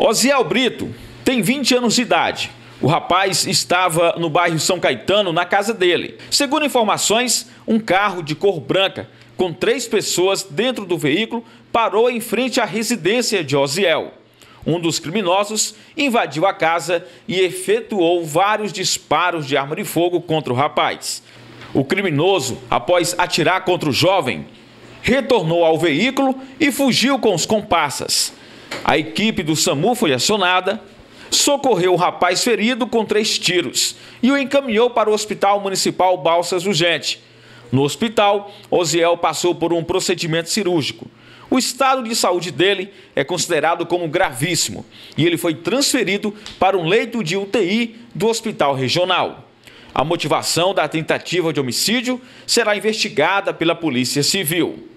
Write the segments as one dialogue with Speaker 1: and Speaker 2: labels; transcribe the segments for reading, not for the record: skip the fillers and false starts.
Speaker 1: Osiel Brito tem 20 anos de idade. O rapaz estava no bairro São Caetano, na casa dele. Segundo informações, um carro de cor branca, com 3 pessoas dentro do veículo, parou em frente à residência de Osiel. Um dos criminosos invadiu a casa e efetuou vários disparos de arma de fogo contra o rapaz. O criminoso, após atirar contra o jovem, retornou ao veículo e fugiu com os comparsas. A equipe do SAMU foi acionada, socorreu o rapaz ferido com 3 tiros e o encaminhou para o Hospital Municipal Balsas Urgente. No hospital, Osiel passou por um procedimento cirúrgico. O estado de saúde dele é considerado como gravíssimo e ele foi transferido para um leito de UTI do hospital regional. A motivação da tentativa de homicídio será investigada pela Polícia Civil.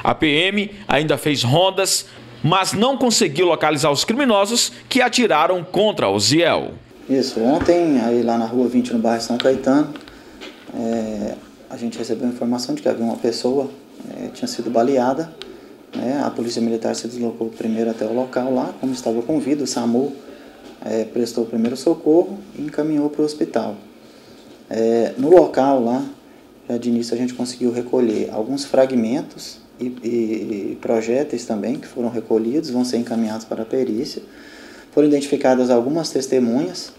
Speaker 1: A PM ainda fez rondas, mas não conseguiu localizar os criminosos que atiraram contra Osiel.
Speaker 2: Isso, ontem, aí lá na Rua 20, no bairro São Caetano, a gente recebeu a informação de que havia uma pessoa que tinha sido baleada. A Polícia Militar se deslocou primeiro até o local lá, como estava com vida, o SAMU prestou o primeiro socorro e encaminhou para o hospital. No local lá, já de início a gente conseguiu recolher alguns fragmentos e projéteis também que foram recolhidos, vão ser encaminhados para a perícia. Foram identificadas algumas testemunhas,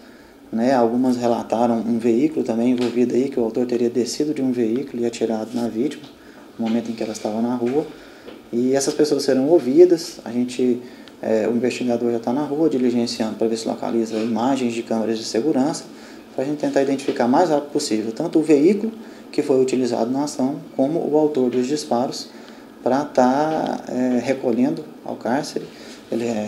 Speaker 2: algumas relataram um veículo também envolvido aí, que o autor teria descido de um veículo e atirado na vítima, no momento em que ela estava na rua. E essas pessoas serão ouvidas, o investigador já está na rua diligenciando para ver se localiza imagens de câmeras de segurança, para a gente tentar identificar o mais rápido possível, tanto o veículo que foi utilizado na ação, como o autor dos disparos, para estar recolhendo ao cárcere,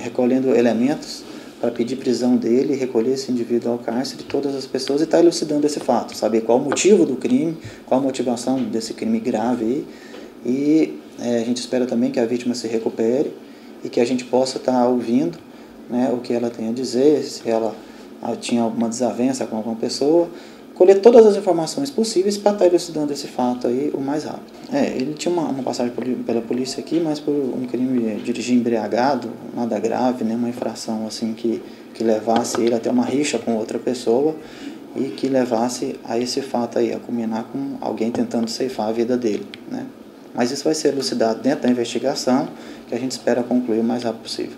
Speaker 2: recolhendo elementos para pedir prisão dele, recolher esse indivíduo ao cárcere, todas as pessoas, e estar elucidando esse fato, saber qual o motivo do crime, qual a motivação desse crime grave aí, e a gente espera também que a vítima se recupere e que a gente possa estar ouvindo o que ela tem a dizer, se ela tinha alguma desavença com alguma pessoa, colher todas as informações possíveis para estar elucidando esse fato aí o mais rápido. Ele tinha uma passagem pela polícia aqui, mas por um crime de dirigir embriagado, nada grave, uma infração assim que levasse ele até uma rixa com outra pessoa e que levasse a esse fato aí, a culminar com alguém tentando ceifar a vida dele, Mas isso vai ser elucidado dentro da investigação, que a gente espera concluir o mais rápido possível.